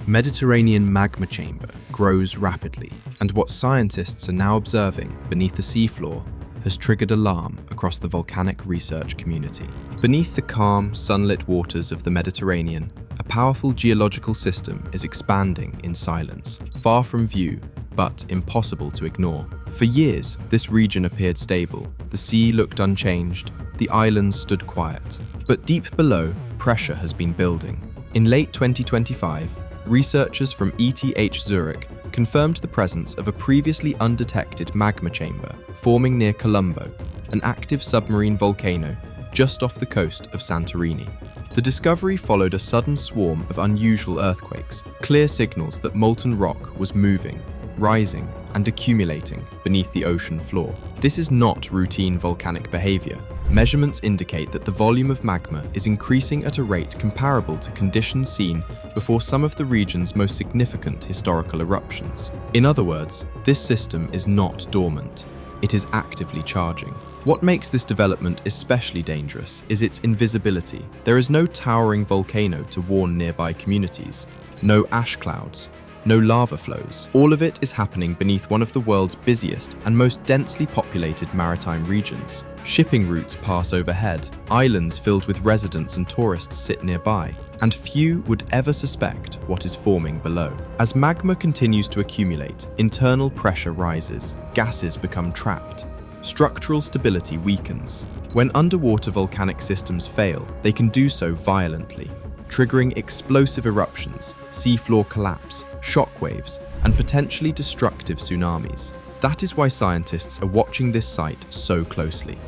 Mediterranean magma chamber grows rapidly, and what scientists are now observing beneath the seafloor has triggered alarm across the volcanic research community. Beneath the calm, sunlit waters of the Mediterranean, a powerful geological system is expanding in silence, far from view, but impossible to ignore. For years, this region appeared stable. The sea looked unchanged, the islands stood quiet. But deep below, pressure has been building. In late 2025, researchers from ETH Zurich confirmed the presence of a previously undetected magma chamber forming near Columbo, an active submarine volcano just off the coast of Santorini. The discovery followed a sudden swarm of unusual earthquakes, clear signals that molten rock was moving, rising, and accumulating beneath the ocean floor. This is not routine volcanic behavior. Measurements indicate that the volume of magma is increasing at a rate comparable to conditions seen before some of the region's most significant historical eruptions. In other words, this system is not dormant. It is actively charging. What makes this development especially dangerous is its invisibility. There is no towering volcano to warn nearby communities, no ash clouds, no lava flows. All of it is happening beneath one of the world's busiest and most densely populated maritime regions. Shipping routes pass overhead, islands filled with residents and tourists sit nearby, and few would ever suspect what is forming below. As magma continues to accumulate, internal pressure rises, gases become trapped, structural stability weakens. When underwater volcanic systems fail, they can do so violently, triggering explosive eruptions, seafloor collapse, shockwaves, and potentially destructive tsunamis. That is why scientists are watching this site so closely.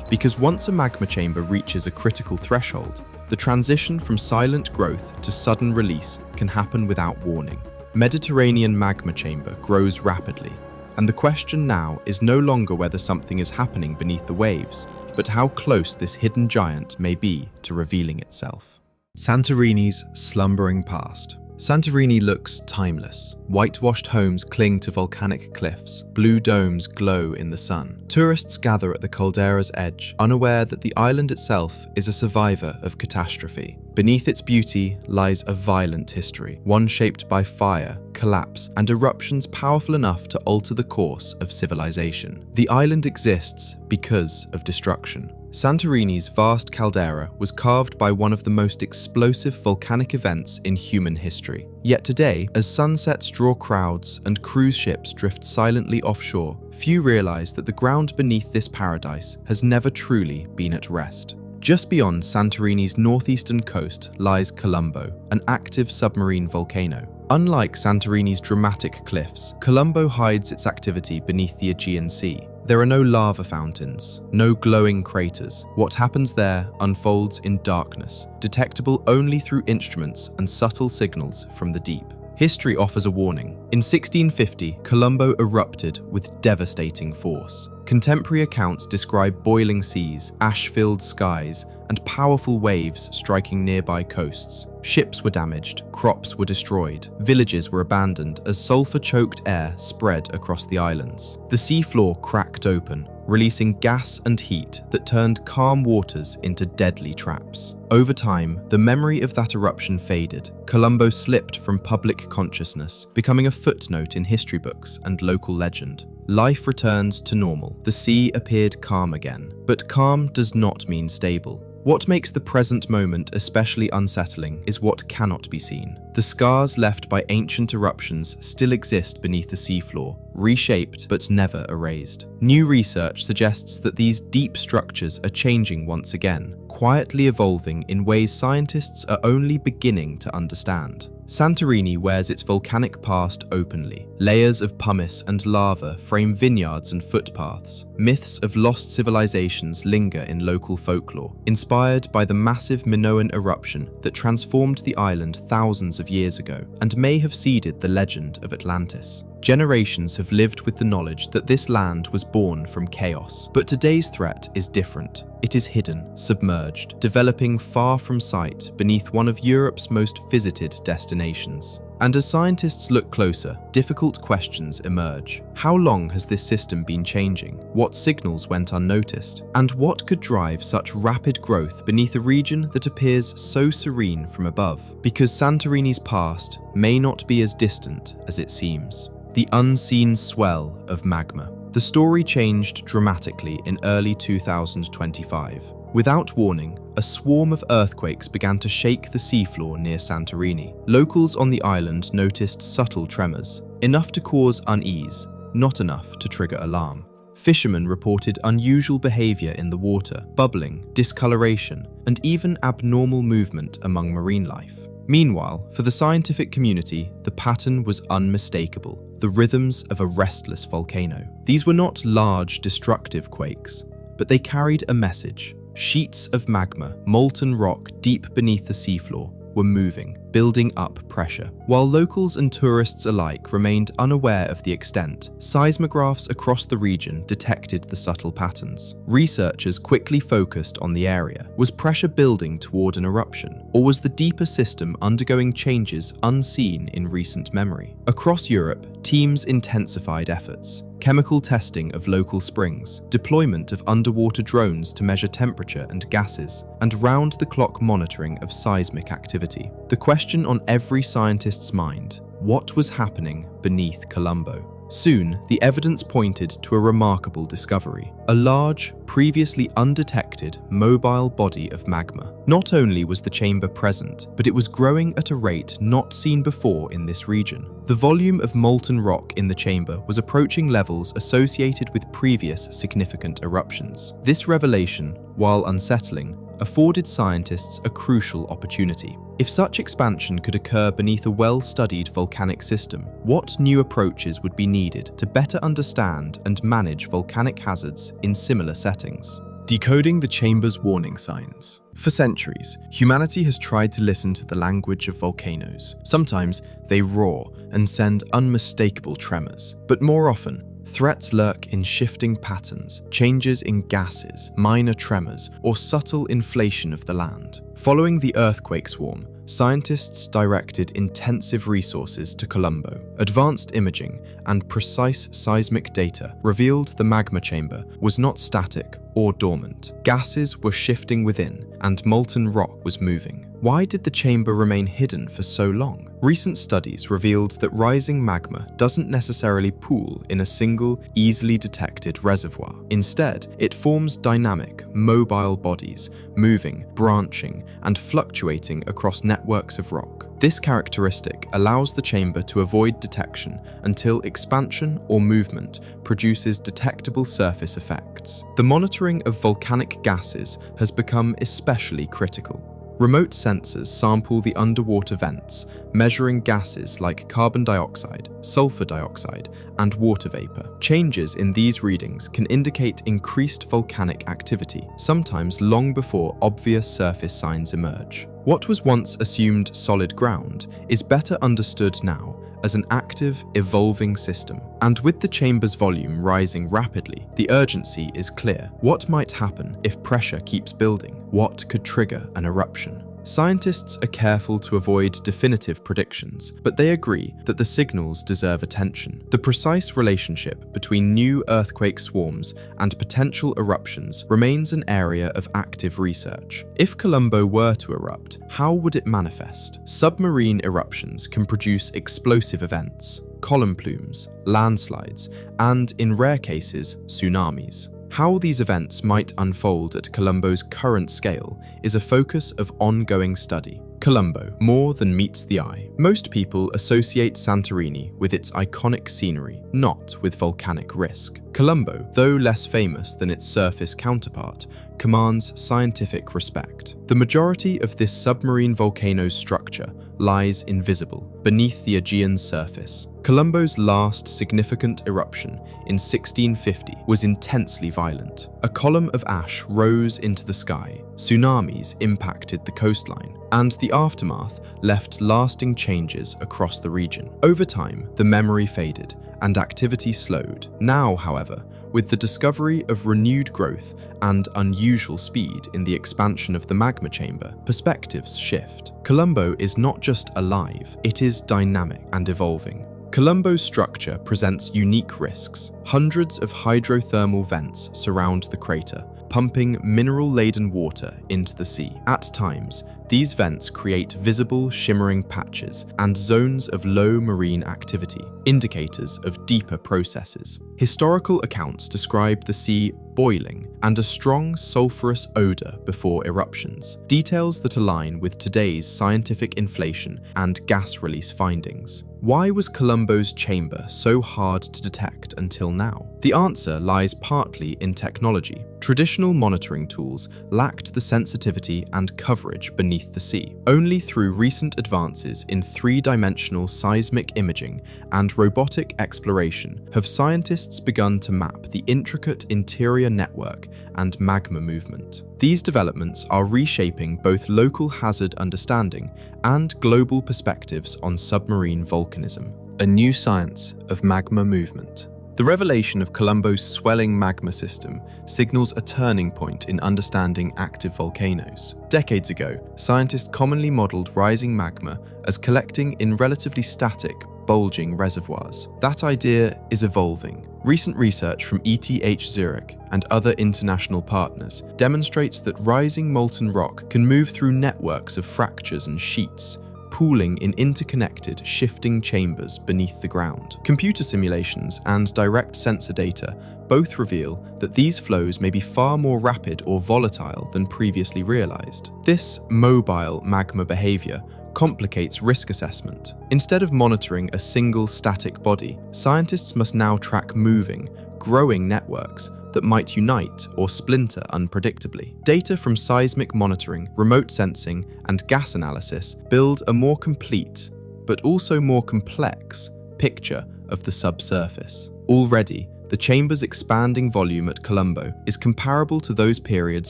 Because once a magma chamber reaches a critical threshold, the transition from silent growth to sudden release can happen without warning. Mediterranean magma chamber grows rapidly, and the question now is no longer whether something is happening beneath the waves, but how close this hidden giant may be to revealing itself. Santorini's slumbering past. Santorini looks timeless. Whitewashed homes cling to volcanic cliffs. Blue domes glow in the sun. Tourists gather at the caldera's edge, unaware that the island itself is a survivor of catastrophe. Beneath its beauty lies a violent history, one shaped by fire, collapse, and eruptions powerful enough to alter the course of civilization. The island exists because of destruction. Santorini's vast caldera was carved by one of the most explosive volcanic events in human history. Yet today, as sunsets draw crowds and cruise ships drift silently offshore, few realize that the ground beneath this paradise has never truly been at rest. Just beyond Santorini's northeastern coast lies Columbo, an active submarine volcano. Unlike Santorini's dramatic cliffs, Columbo hides its activity beneath the Aegean Sea. There are no lava fountains, no glowing craters. What happens there unfolds in darkness, detectable only through instruments and subtle signals from the deep. History offers a warning. In 1650, Columbo erupted with devastating force. Contemporary accounts describe boiling seas, ash-filled skies, and powerful waves striking nearby coasts. Ships were damaged, crops were destroyed, villages were abandoned as sulfur-choked air spread across the islands. The seafloor cracked open, releasing gas and heat that turned calm waters into deadly traps. Over time, the memory of that eruption faded. Columbo slipped from public consciousness, becoming a footnote in history books and local legend. Life returned to normal. The sea appeared calm again. But calm does not mean stable. What makes the present moment especially unsettling is what cannot be seen. The scars left by ancient eruptions still exist beneath the seafloor, reshaped but never erased. New research suggests that these deep structures are changing once again, quietly evolving in ways scientists are only beginning to understand. Santorini wears its volcanic past openly. Layers of pumice and lava frame vineyards and footpaths. Myths of lost civilizations linger in local folklore, inspired by the massive Minoan eruption that transformed the island thousands of years ago and may have seeded the legend of Atlantis. Generations have lived with the knowledge that this land was born from chaos. But today's threat is different. It is hidden, submerged, developing far from sight beneath one of Europe's most visited destinations. And as scientists look closer, difficult questions emerge. How long has this system been changing? What signals went unnoticed? And what could drive such rapid growth beneath a region that appears so serene from above? Because Santorini's past may not be as distant as it seems. The unseen swell of magma. The story changed dramatically in early 2025. Without warning, a swarm of earthquakes began to shake the seafloor near Santorini. Locals on the island noticed subtle tremors, enough to cause unease, not enough to trigger alarm. Fishermen reported unusual behavior in the water, bubbling, discoloration, and even abnormal movement among marine life. Meanwhile, for the scientific community, the pattern was unmistakable, the rhythms of a restless volcano. These were not large, destructive quakes, but they carried a message. Sheets of magma, molten rock deep beneath the seafloor, were moving, building up pressure. While locals and tourists alike remained unaware of the extent, seismographs across the region detected the subtle patterns. Researchers quickly focused on the area. Was pressure building toward an eruption, or was the deeper system undergoing changes unseen in recent memory? Across Europe, teams intensified efforts. Chemical testing of local springs, deployment of underwater drones to measure temperature and gases, and round-the-clock monitoring of seismic activity. The question on every scientist's mind: what was happening beneath Columbo? Soon, the evidence pointed to a remarkable discovery: a large, previously undetected, mobile body of magma. Not only was the chamber present, but it was growing at a rate not seen before in this region. The volume of molten rock in the chamber was approaching levels associated with previous significant eruptions. This revelation, while unsettling, afforded scientists a crucial opportunity. If such expansion could occur beneath a well-studied volcanic system, what new approaches would be needed to better understand and manage volcanic hazards in similar settings? Decoding the chamber's warning signs. For centuries, humanity has tried to listen to the language of volcanoes. Sometimes they roar and send unmistakable tremors, but more often, threats lurk in shifting patterns, changes in gases, minor tremors, or subtle inflation of the land. Following the earthquake swarm, scientists directed intensive resources to Columbo. Advanced imaging and precise seismic data revealed the magma chamber was not static or dormant. Gases were shifting within, and molten rock was moving. Why did the chamber remain hidden for so long? Recent studies revealed that rising magma doesn't necessarily pool in a single, easily detected reservoir. Instead, it forms dynamic, mobile bodies, moving, branching, and fluctuating across networks of rock. This characteristic allows the chamber to avoid detection until expansion or movement produces detectable surface effects. The monitoring of volcanic gases has become especially critical. Remote sensors sample the underwater vents, measuring gases like carbon dioxide, sulfur dioxide, and water vapor. Changes in these readings can indicate increased volcanic activity, sometimes long before obvious surface signs emerge. What was once assumed solid ground is better understood now as an active, evolving system. And with the chamber's volume rising rapidly, the urgency is clear. What might happen if pressure keeps building? What could trigger an eruption? Scientists are careful to avoid definitive predictions, but they agree that the signals deserve attention. The precise relationship between new earthquake swarms and potential eruptions remains an area of active research. If Columbo were to erupt, how would it manifest? Submarine eruptions can produce explosive events, column plumes, landslides, and, in rare cases, tsunamis. How these events might unfold at Columbo's current scale is a focus of ongoing study. Columbo, more than meets the eye. Most people associate Santorini with its iconic scenery, not with volcanic risk. Columbo, though less famous than its surface counterpart, commands scientific respect. The majority of this submarine volcano's structure lies invisible, beneath the Aegean surface. Columbo's last significant eruption in 1650 was intensely violent. A column of ash rose into the sky, tsunamis impacted the coastline, and the aftermath left lasting changes across the region. Over time, the memory faded and activity slowed. Now, however, with the discovery of renewed growth and unusual speed in the expansion of the magma chamber, perspectives shift. Columbo is not just alive, it is dynamic and evolving. Columbo's structure presents unique risks. Hundreds of hydrothermal vents surround the crater, pumping mineral-laden water into the sea. At times, these vents create visible, shimmering patches and zones of low marine activity, indicators of deeper processes. Historical accounts describe the sea boiling and a strong sulfurous odor before eruptions, details that align with today's scientific inflation and gas release findings. Why was Columbo's chamber so hard to detect until now? The answer lies partly in technology. Traditional monitoring tools lacked the sensitivity and coverage beneath the sea. Only through recent advances in three-dimensional seismic imaging and robotic exploration have scientists begun to map the intricate interior network and magma movement. These developments are reshaping both local hazard understanding and global perspectives on submarine volcanism. A new science of magma movement. The revelation of Columbo's swelling magma system signals a turning point in understanding active volcanoes. Decades ago, scientists commonly modeled rising magma as collecting in relatively static, bulging reservoirs. That idea is evolving. Recent research from ETH Zurich and other international partners demonstrates that rising molten rock can move through networks of fractures and sheets, pooling in interconnected, shifting chambers beneath the ground. Computer simulations and direct sensor data both reveal that these flows may be far more rapid or volatile than previously realized. This mobile magma behavior complicates risk assessment. Instead of monitoring a single static body, scientists must now track moving, growing networks that might unite or splinter unpredictably. Data from seismic monitoring, remote sensing, and gas analysis build a more complete, but also more complex, picture of the subsurface. Already, the chamber's expanding volume at Columbo is comparable to those periods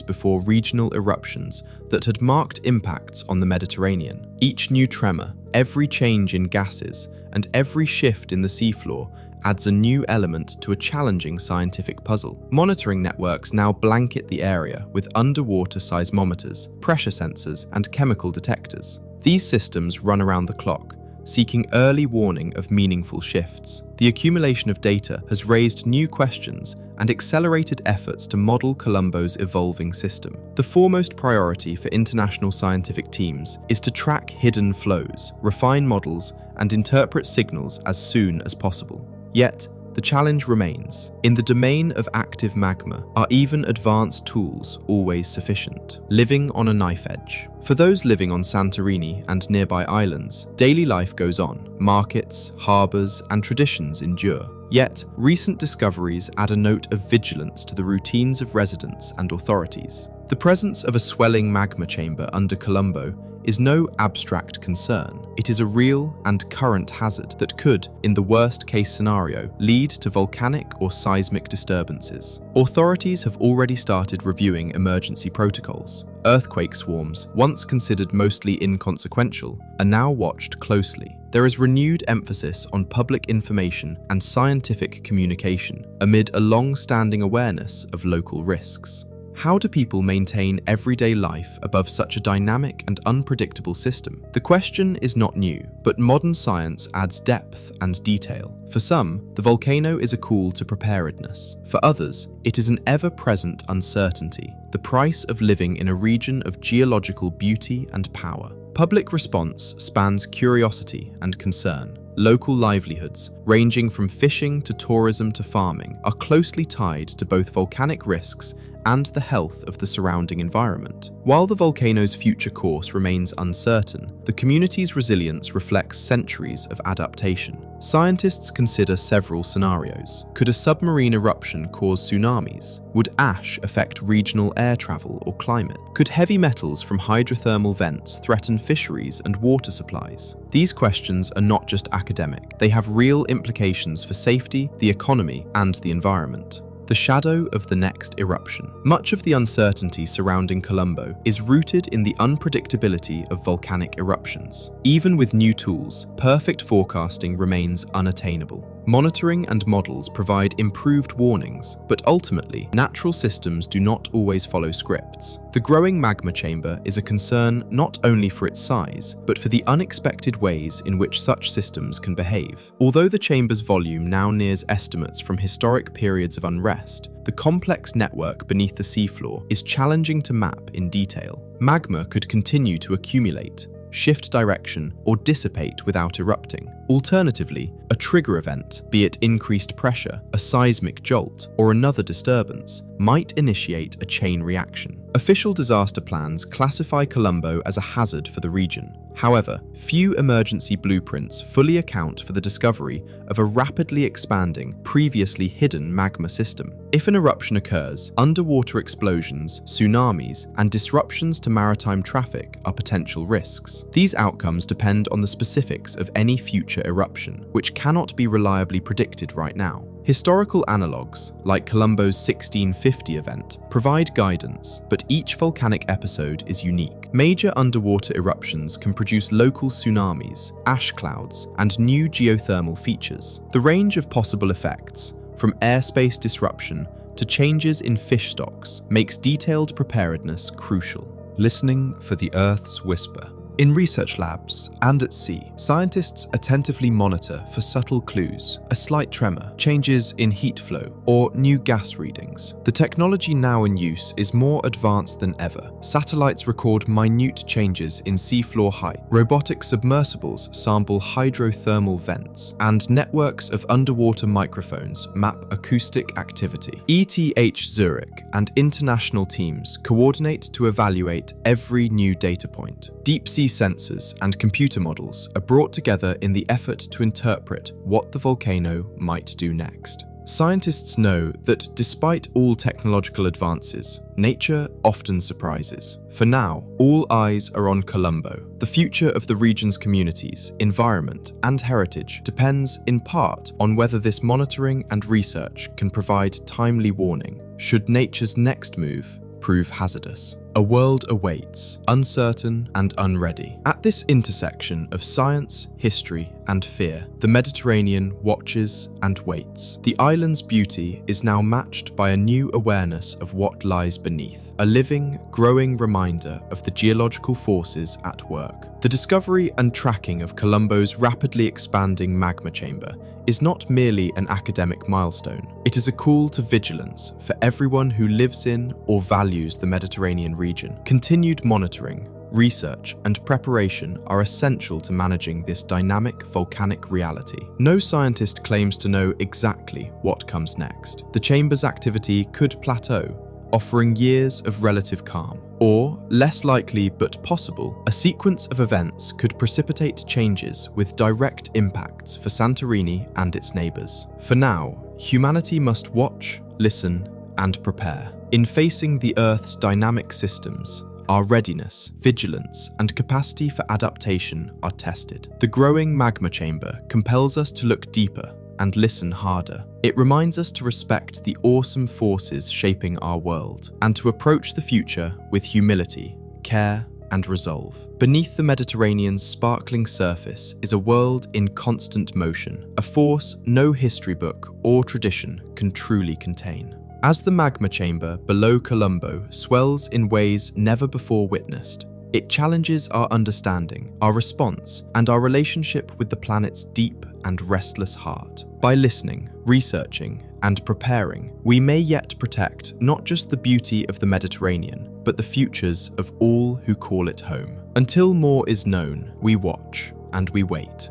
before regional eruptions that had marked impacts on the Mediterranean. Each new tremor, every change in gases, and every shift in the seafloor adds a new element to a challenging scientific puzzle. Monitoring networks now blanket the area with underwater seismometers, pressure sensors, and chemical detectors. These systems run around the clock, seeking early warning of meaningful shifts. The accumulation of data has raised new questions and accelerated efforts to model Columbo's evolving system. The foremost priority for international scientific teams is to track hidden flows, refine models, and interpret signals as soon as possible. Yet, the challenge remains. In the domain of active magma, are even advanced tools always sufficient? Living on a knife edge. For those living on Santorini and nearby islands, daily life goes on. Markets, harbours, and traditions endure. Yet, recent discoveries add a note of vigilance to the routines of residents and authorities. The presence of a swelling magma chamber under Columbo is no abstract concern. It is a real and current hazard that could, in the worst-case scenario, lead to volcanic or seismic disturbances. Authorities have already started reviewing emergency protocols. Earthquake swarms, once considered mostly inconsequential, are now watched closely. There is renewed emphasis on public information and scientific communication amid a long-standing awareness of local risks. How do people maintain everyday life above such a dynamic and unpredictable system? The question is not new, but modern science adds depth and detail. For some, the volcano is a call to preparedness. For others, it is an ever-present uncertainty, the price of living in a region of geological beauty and power. Public response spans curiosity and concern. Local livelihoods, ranging from fishing to tourism to farming, are closely tied to both volcanic risks and the health of the surrounding environment. While the volcano's future course remains uncertain, the community's resilience reflects centuries of adaptation. Scientists consider several scenarios. Could a submarine eruption cause tsunamis? Would ash affect regional air travel or climate? Could heavy metals from hydrothermal vents threaten fisheries and water supplies? These questions are not just academic. They have real implications for safety, the economy, and the environment. the shadow of the next eruption. Much of the uncertainty surrounding Columbo is rooted in the unpredictability of volcanic eruptions. Even with new tools, perfect forecasting remains unattainable. Monitoring and models provide improved warnings, but ultimately, natural systems do not always follow scripts. The growing magma chamber is a concern not only for its size, but for the unexpected ways in which such systems can behave. Although the chamber's volume now nears estimates from historic periods of unrest, the complex network beneath the seafloor is challenging to map in detail. Magma could continue to accumulate, shift direction, or dissipate without erupting. Alternatively, a trigger event, be it increased pressure, a seismic jolt, or another disturbance, might initiate a chain reaction. Official disaster plans classify Columbo as a hazard for the region. However, few emergency blueprints fully account for the discovery of a rapidly expanding, previously hidden magma system. If an eruption occurs, underwater explosions, tsunamis, and disruptions to maritime traffic are potential risks. These outcomes depend on the specifics of any future eruption, which cannot be reliably predicted right now. Historical analogues, like Columbo's 1650 event, provide guidance, but each volcanic episode is unique. Major underwater eruptions can produce local tsunamis, ash clouds, and new geothermal features. The range of possible effects, from airspace disruption to changes in fish stocks, makes detailed preparedness crucial. Listening for the Earth's whisper. In research labs and at sea, scientists attentively monitor for subtle clues, a slight tremor, changes in heat flow, or new gas readings. The technology now in use is more advanced than ever. Satellites record minute changes in seafloor height, robotic submersibles sample hydrothermal vents, and networks of underwater microphones map acoustic activity. ETH Zurich and international teams coordinate to evaluate every new data point. Deep-sea sensors and computer models are brought together in the effort to interpret what the volcano might do next. Scientists know that despite all technological advances, nature often surprises. For now, all eyes are on Columbo. The future of the region's communities, environment, and heritage depends in part on whether this monitoring and research can provide timely warning should nature's next move prove hazardous. A world awaits, uncertain and unready. At this intersection of science, history, and fear, the Mediterranean watches and waits. The island's beauty is now matched by a new awareness of what lies beneath, a living, growing reminder of the geological forces at work. The discovery and tracking of Columbo's rapidly expanding magma chamber is not merely an academic milestone. It is a call to vigilance for everyone who lives in or values the Mediterranean region. Continued monitoring, research, and preparation are essential to managing this dynamic volcanic reality. No scientist claims to know exactly what comes next. The chamber's activity could plateau, offering years of relative calm. Or, less likely but possible, a sequence of events could precipitate changes with direct impacts for Santorini and its neighbours. For now, humanity must watch, listen, and prepare. In facing the Earth's dynamic systems, our readiness, vigilance, and capacity for adaptation are tested. The growing magma chamber compels us to look deeper and listen harder. It reminds us to respect the awesome forces shaping our world and to approach the future with humility, care, and resolve. Beneath the Mediterranean's sparkling surface is a world in constant motion, a force no history book or tradition can truly contain. As the magma chamber below Columbo swells in ways never before witnessed, it challenges our understanding, our response, and our relationship with the planet's deep and restless heart. By listening, researching, and preparing, we may yet protect not just the beauty of the Mediterranean, but the futures of all who call it home. Until more is known, we watch and we wait.